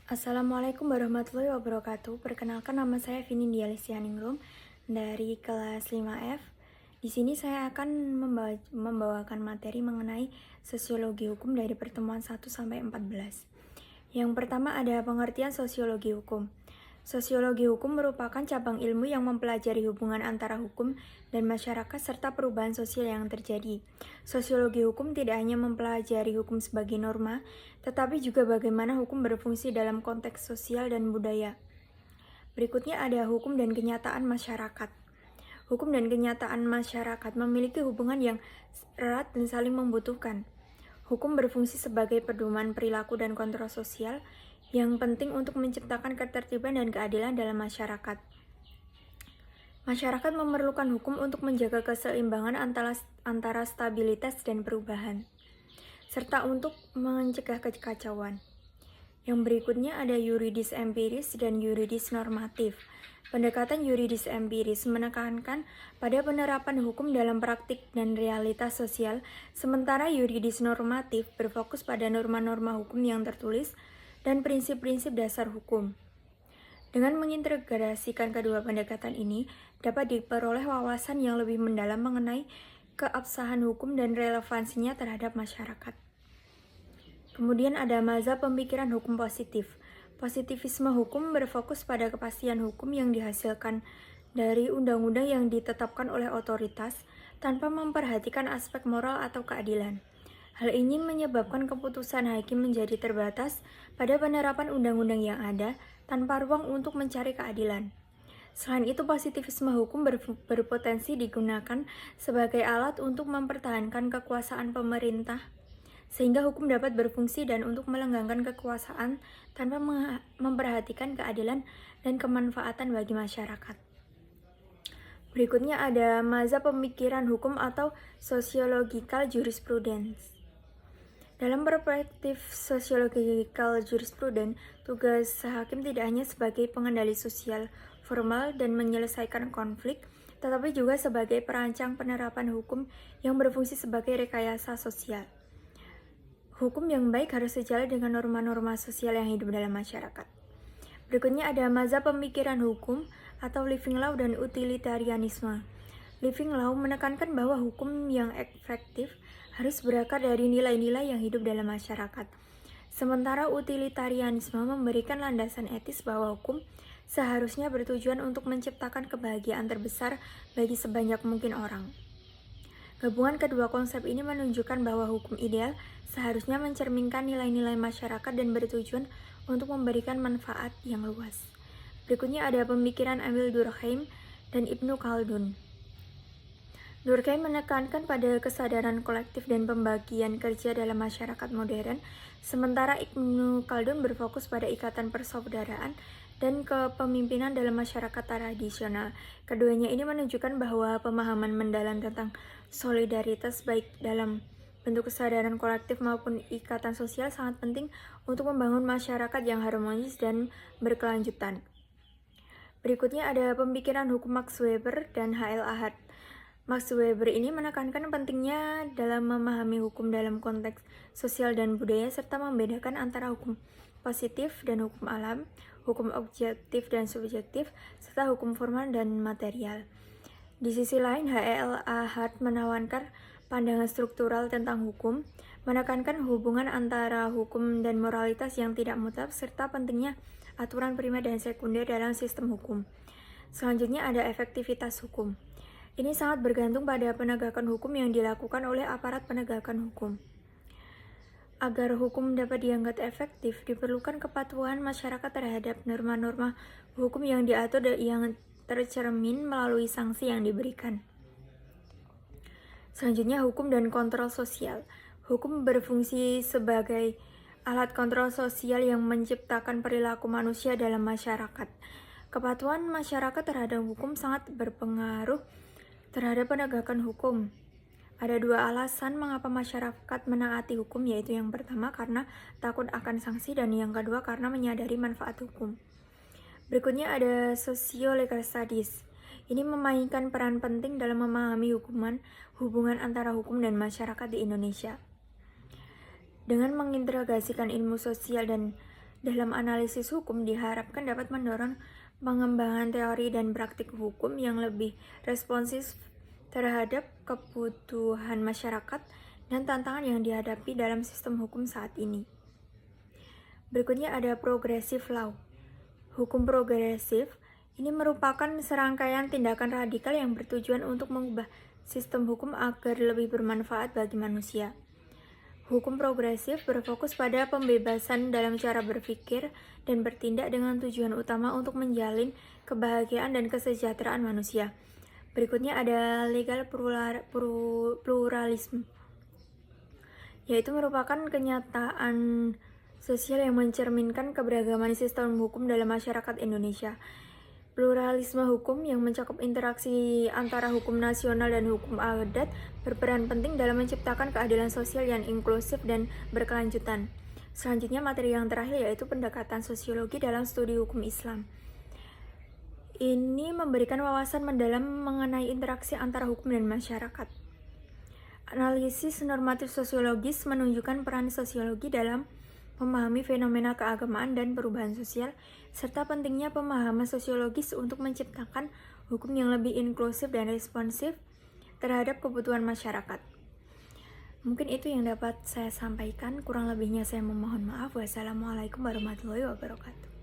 Assalamualaikum warahmatullahi wabarakatuh. Perkenalkan, nama saya Vini Dialisianingrum dari kelas 5F. Di sini saya akan membawakan materi mengenai sosiologi hukum dari pertemuan 1 sampai 14. Yang pertama ada pengertian sosiologi hukum. Sosiologi hukum merupakan cabang ilmu yang mempelajari hubungan antara hukum dan masyarakat serta perubahan sosial yang terjadi. Sosiologi hukum tidak hanya mempelajari hukum sebagai norma, tetapi juga bagaimana hukum berfungsi dalam konteks sosial dan budaya. Berikutnya ada hukum dan kenyataan masyarakat. Hukum dan kenyataan masyarakat memiliki hubungan yang erat dan saling membutuhkan. Hukum berfungsi sebagai pedoman perilaku dan kontrol sosial yang penting untuk menciptakan ketertiban dan keadilan dalam masyarakat. Masyarakat memerlukan hukum untuk menjaga keseimbangan antara stabilitas dan perubahan, serta untuk mencegah kekacauan. Yang berikutnya ada yuridis empiris dan yuridis normatif. Pendekatan yuridis empiris menekankan pada penerapan hukum dalam praktik dan realitas sosial, sementara yuridis normatif berfokus pada norma-norma hukum yang tertulis dan prinsip-prinsip dasar hukum. Dengan mengintegrasikan kedua pendekatan ini, dapat diperoleh wawasan yang lebih mendalam mengenai keabsahan hukum dan relevansinya terhadap masyarakat. Kemudian ada mazhab pemikiran hukum positif. Positivisme hukum berfokus pada kepastian hukum yang dihasilkan dari undang-undang yang ditetapkan oleh otoritas tanpa memperhatikan aspek moral atau keadilan. Hal ini menyebabkan keputusan hakim menjadi terbatas pada penerapan undang-undang yang ada tanpa ruang untuk mencari keadilan. Selain itu, positivisme hukum berpotensi digunakan sebagai alat untuk mempertahankan kekuasaan pemerintah, sehingga hukum dapat berfungsi dan untuk melenggangkan kekuasaan tanpa memperhatikan keadilan dan kemanfaatan bagi masyarakat. Berikutnya ada mazhab pemikiran hukum atau sociological jurisprudence. Dalam perspektif sociological jurisprudence, tugas hakim tidak hanya sebagai pengendali sosial formal dan menyelesaikan konflik, tetapi juga sebagai perancang penerapan hukum yang berfungsi sebagai rekayasa sosial. Hukum yang baik harus sejalan dengan norma-norma sosial yang hidup dalam masyarakat. Berikutnya ada mazhab pemikiran hukum atau living law dan utilitarianisme. Living law menekankan bahwa hukum yang efektif harus berakar dari nilai-nilai yang hidup dalam masyarakat. Sementara utilitarianisme memberikan landasan etis bahwa hukum seharusnya bertujuan untuk menciptakan kebahagiaan terbesar bagi sebanyak mungkin orang. Gabungan kedua konsep ini menunjukkan bahwa hukum ideal seharusnya mencerminkan nilai-nilai masyarakat dan bertujuan untuk memberikan manfaat yang luas. Berikutnya ada pemikiran Emil Durkheim dan Ibnu Khaldun. Durkheim menekankan pada kesadaran kolektif dan pembagian kerja dalam masyarakat modern, sementara Ibnu Khaldun berfokus pada ikatan persaudaraan dan kepemimpinan dalam masyarakat tradisional. Keduanya ini menunjukkan bahwa pemahaman mendalam tentang solidaritas baik dalam bentuk kesadaran kolektif maupun ikatan sosial sangat penting untuk membangun masyarakat yang harmonis dan berkelanjutan. Berikutnya ada pemikiran hukum Max Weber dan H.L. Ahad. Max Weber ini menekankan pentingnya dalam memahami hukum dalam konteks sosial dan budaya serta membedakan antara hukum positif dan hukum alam, hukum objektif dan subjektif, serta hukum formal dan material. Di sisi lain, H.L. Ahad menawarkan pandangan struktural tentang hukum, menekankan hubungan antara hukum dan moralitas yang tidak mutlak serta pentingnya aturan primer dan sekunder dalam sistem hukum. Selanjutnya ada efektivitas hukum. Ini sangat bergantung pada penegakan hukum yang dilakukan oleh aparat penegakan hukum. Agar hukum dapat dianggap efektif, diperlukan kepatuhan masyarakat terhadap norma-norma hukum yang diatur dan yang tercermin melalui sanksi yang diberikan. Selanjutnya, hukum dan kontrol sosial. Hukum berfungsi sebagai alat kontrol sosial yang menciptakan perilaku manusia dalam masyarakat. Kepatuhan masyarakat terhadap hukum sangat berpengaruh terhadap penegakan hukum. Ada dua alasan mengapa masyarakat menaati hukum, yaitu yang pertama karena takut akan sanksi dan yang kedua karena menyadari manfaat hukum. Berikutnya ada socio-legal studies. Ini memainkan peran penting dalam memahami hubungan antara hukum dan masyarakat di Indonesia. Dengan mengintegrasikan ilmu sosial dan dalam analisis hukum diharapkan dapat mendorong pengembangan teori dan praktik hukum yang lebih responsif terhadap kebutuhan masyarakat dan tantangan yang dihadapi dalam sistem hukum saat ini. Berikutnya ada progressive law. Hukum progresif ini merupakan serangkaian tindakan radikal yang bertujuan untuk mengubah sistem hukum agar lebih bermanfaat bagi manusia. Hukum progresif berfokus pada pembebasan dalam cara berpikir dan bertindak dengan tujuan utama untuk menjalin kebahagiaan dan kesejahteraan manusia. Berikutnya ada legal pluralisme, yaitu merupakan kenyataan sosial yang mencerminkan keberagaman sistem hukum dalam masyarakat Indonesia. Pluralisme hukum yang mencakup interaksi antara hukum nasional dan hukum adat berperan penting dalam menciptakan keadilan sosial yang inklusif dan berkelanjutan. Selanjutnya materi yang terakhir yaitu pendekatan sosiologi dalam studi hukum Islam. Ini memberikan wawasan mendalam mengenai interaksi antara hukum dan masyarakat. Analisis normatif sosiologis menunjukkan peran sosiologi dalam memahami fenomena keagamaan dan perubahan sosial, serta pentingnya pemahaman sosiologis untuk menciptakan hukum yang lebih inklusif dan responsif terhadap kebutuhan masyarakat. Mungkin itu yang dapat saya sampaikan, kurang lebihnya saya memohon maaf. Wassalamualaikum warahmatullahi wabarakatuh.